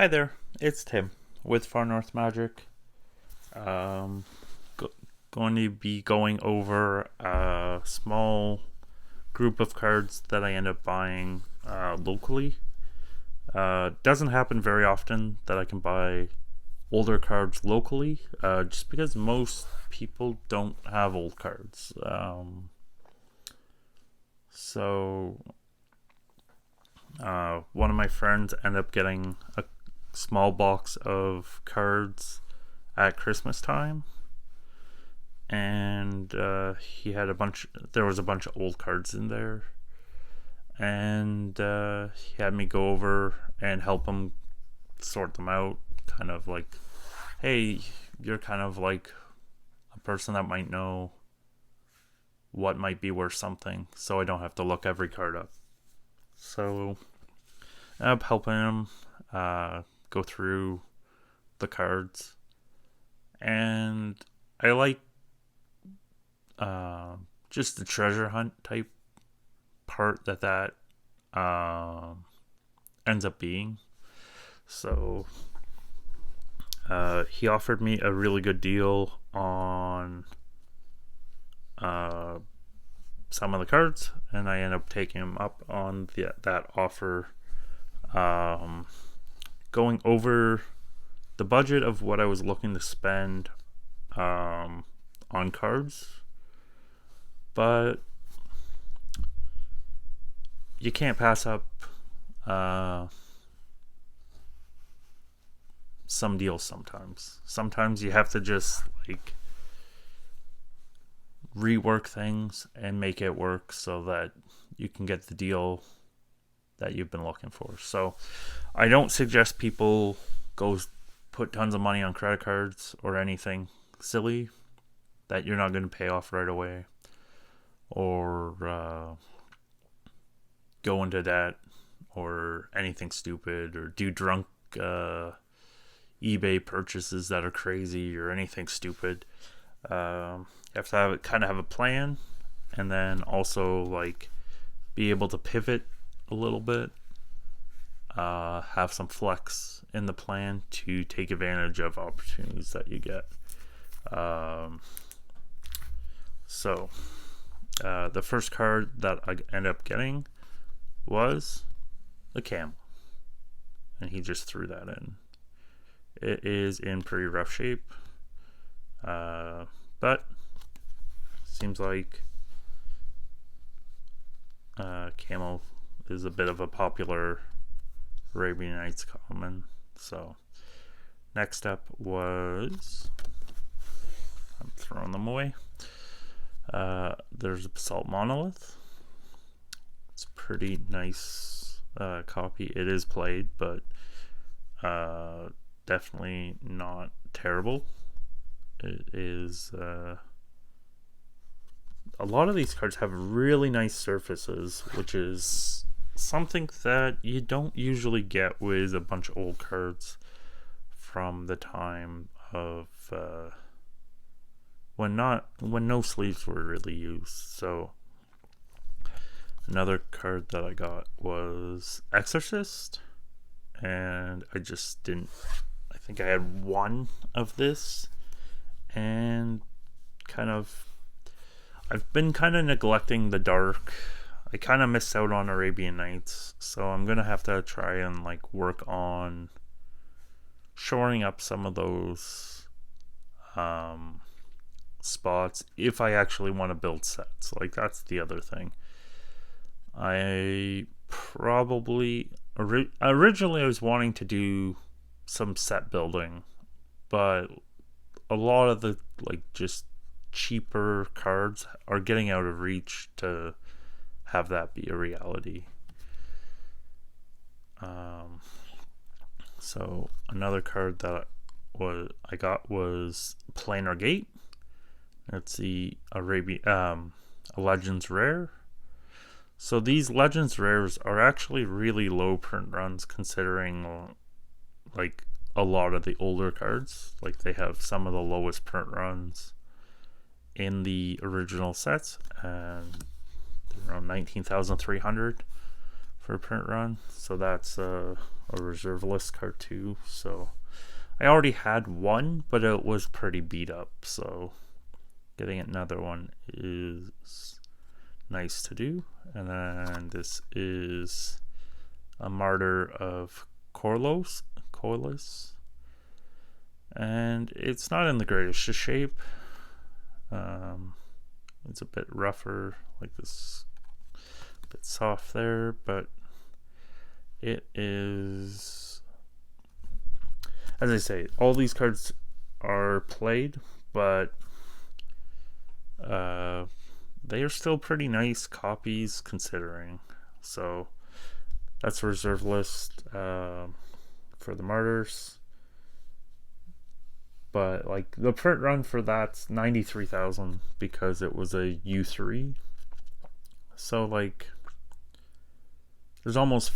Hi there, it's Tim with Far North Magic. Um, go- Going to be going over a small group of cards that I end up buying locally. Doesn't happen very often that I can buy older cards locally, just because most people don't have old cards. So one of my friends ended up getting a small box of cards at Christmas time, and he had a bunch. There was a bunch of old cards in there, and he had me go over and help him sort them out. Kind of like, hey, you're kind of like a person that might know what might be worth something, so I don't have to look every card up. So I'm helping him go through the cards, and I like just the treasure hunt type part that ends up being. So he offered me a really good deal on some of the cards, and I ended up taking him up on that offer, going over the budget of what I was looking to spend on cards. But you can't pass up some deals sometimes. Sometimes you have to just like rework things and make it work so that you can get the deal that you've been looking for. So I don't suggest people go put tons of money on credit cards or anything silly that you're not going to pay off right away, or go into debt or anything stupid, or do drunk eBay purchases that are crazy or anything stupid. You have to have a plan, and then also like be able to pivot a little bit, have some flex in the plan to take advantage of opportunities that you get. The first card that I ended up getting was the camel, and he just threw that in. It is in pretty rough shape, but seems like camel is a bit of a popular Arabian Nights common. So next up was, I'm throwing them away. There's a Basalt Monolith. It's a pretty nice copy. It is played, but definitely not terrible. It is a lot of these cards have really nice surfaces, which is something that you don't usually get with a bunch of old cards from the time of when no sleeves were really used. So another card that I got was Exorcist, and I just didn't. I think I had one of this, and I've been kind of neglecting the dark. I kind of missed out on Arabian Nights, so I'm gonna have to try and like work on shoring up some of those spots if I actually want to build sets. Like, that's the other thing. I probably originally I was wanting to do some set building, but a lot of the like just cheaper cards are getting out of reach to have that be a reality. So another card that I got was Planar Gate. It's the a Legends Rare. So these Legends Rares are actually really low print runs, considering like a lot of the older cards. Like, they have some of the lowest print runs in the original sets, and they're around 19,300 for for a print run. So that's a reserve list card too. So I already had one, but it was pretty beat up. So getting another one is nice to do. And then this is a Martyr of Corlys. And it's not in the greatest of shape. It's a bit rougher, like this, a bit soft there, but it is, as I say, all these cards are played, but they are still pretty nice copies considering. So that's a reserve list for the Martyrs. But like the print run for that's 93,000 because it was a U3. So like there's almost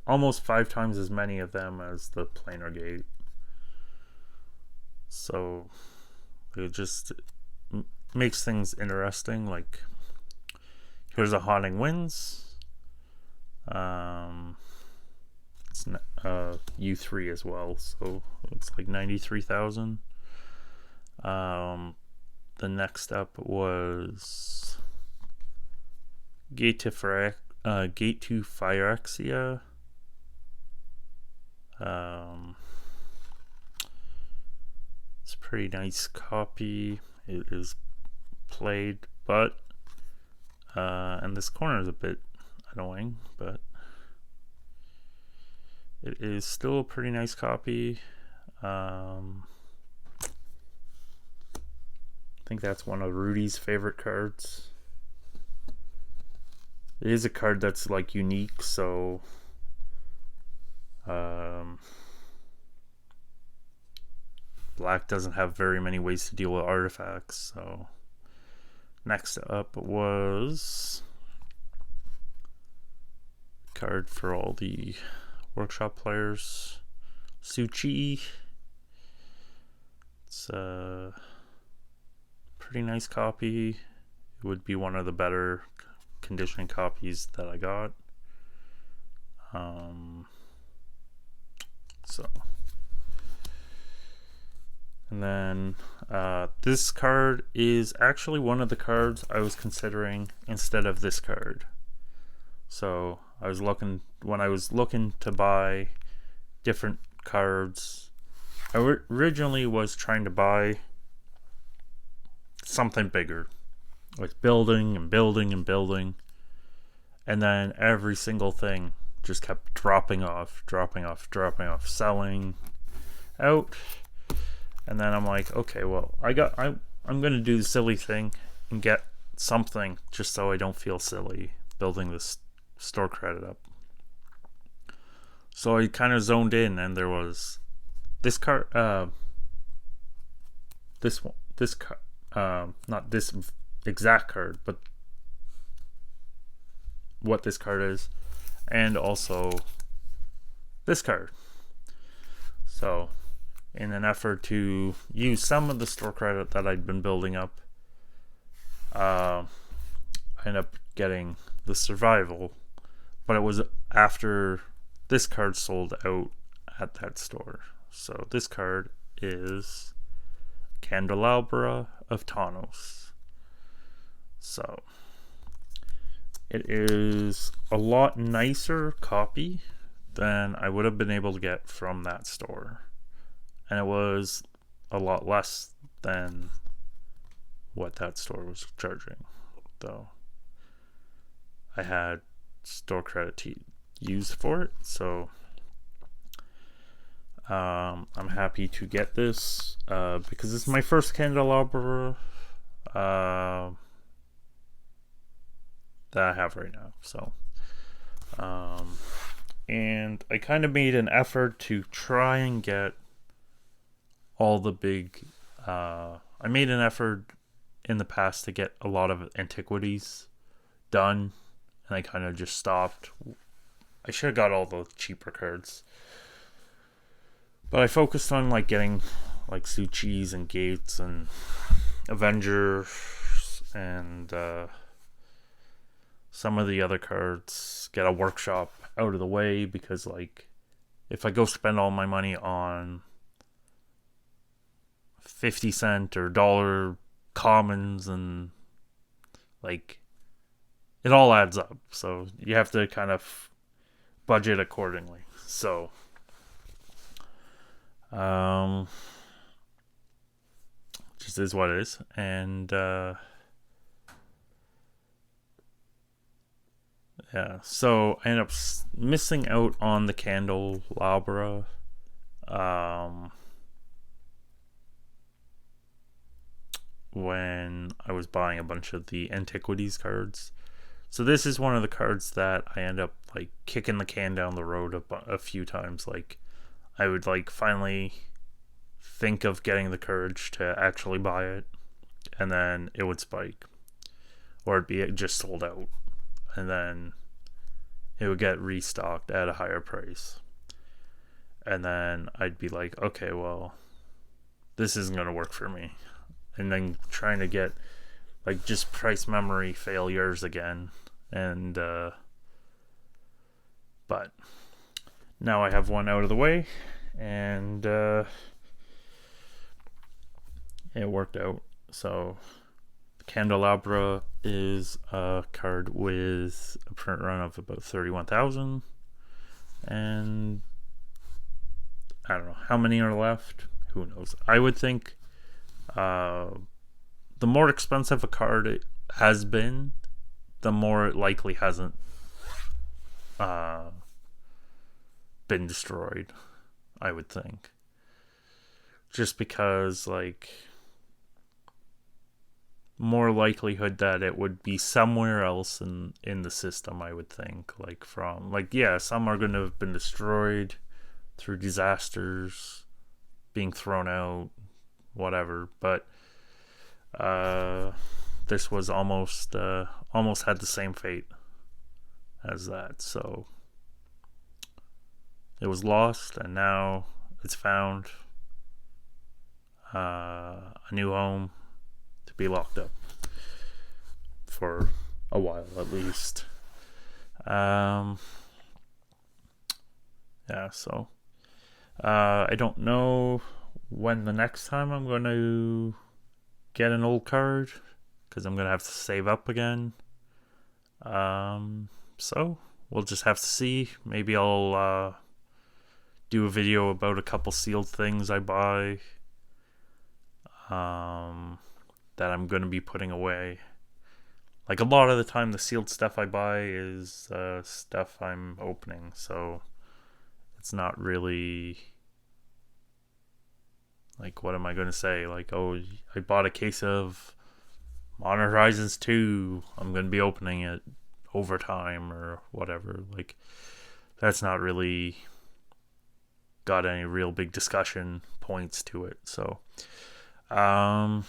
almost 5 times as many of them as the planar gate. So it just makes things interesting. Like here's a Haunting Winds. It's U3 as well, so it's like 93,000. The next up was Gate to Phyrexia. It's a pretty nice copy. It is played, but and this corner is a bit annoying, but it is still a pretty nice copy. I think that's one of Rudy's favorite cards. It is a card that's like unique, so Black doesn't have very many ways to deal with artifacts. So next up was a card for all the workshop players, Suchi. It's a pretty nice copy. It would be one of the better conditioning copies that I got. And then this card is actually one of the cards I was considering instead of this card. So when I was looking to buy different cards, I originally was trying to buy something bigger, like building and building and building, and then every single thing just kept dropping off, selling out. And then I'm like, okay, well, I'm gonna do the silly thing and get something just so I don't feel silly building this store credit up. So I kind of zoned in, and there was this card, not this exact card, but what this card is, and also this card. So in an effort to use some of the store credit that I'd been building up, I ended up getting the Survival, but it was after this card sold out at that store. So this card is Candelabra of Tawnos. So it is a lot nicer copy than I would have been able to get from that store. And it was a lot less than what that store was charging, though I had store credit to use for it. So I'm happy to get this because it's my first Candelabra that I have right now. So and I kind of made an effort to try and get all the big I made an effort in the past to get a lot of antiquities done, and I kind of just stopped. I should have got all the cheaper cards, but I focused on like getting like Suchis and Gates and Avengers and some of the other cards, get a workshop out of the way, because like if I go spend all my money on 50 cent or dollar commons, and like it all adds up, so you have to kind of budget accordingly. So just is what it is. And yeah, so I end up missing out on the candelabra. When I was buying a bunch of the antiquities cards. So this is one of the cards that I end up like kicking the can down the road a few times. Like I would like finally think of getting the courage to actually buy it, and then it would spike, or it'd be just sold out, and then it would get restocked at a higher price, and then I'd be like, okay, well, this isn't gonna work for me. And then trying to get like just price memory failures again. And but now I have one out of the way, and it worked out. So candelabra is a card with a print run of about 31,000, and I don't know how many are left. Who knows? I would think the more expensive a card it has been, the more it likely hasn't been destroyed, I would think. Just because, like, more likelihood that it would be somewhere else in the system, I would think. Like, from, like, yeah, some are going to have been destroyed through disasters, being thrown out, whatever, but this was almost had the same fate as that. So it was lost, and now it's found a new home to be locked up for a while at least. Yeah, so I don't know when the next time I'm going to get an old card, because I'm going to have to save up again. So we'll just have to see. Maybe I'll do a video about a couple sealed things I buy that I'm going to be putting away. Like, a lot of the time the sealed stuff I buy is stuff I'm opening, so it's not really, like, what am I going to say? Like, oh, I bought a case of Modern Horizons 2. I'm going to be opening it over time or whatever. Like, that's not really got any real big discussion points to it. So, I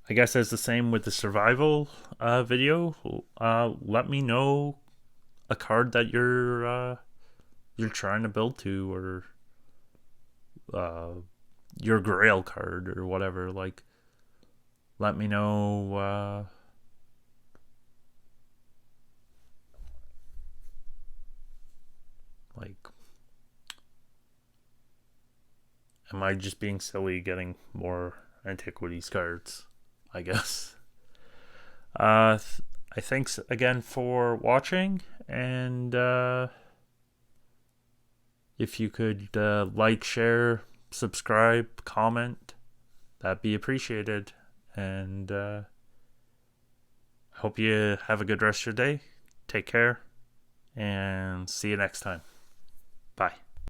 guess that's the same with the survival video. Let me know a card that you're trying to build to, or your grail card or whatever. Like, let me know like, am I just being silly getting more antiquities cards, I guess. I thanks again for watching, and if you could like, share, subscribe, comment, that'd be appreciated. And I hope you have a good rest of your day. Take care, and see you next time. Bye.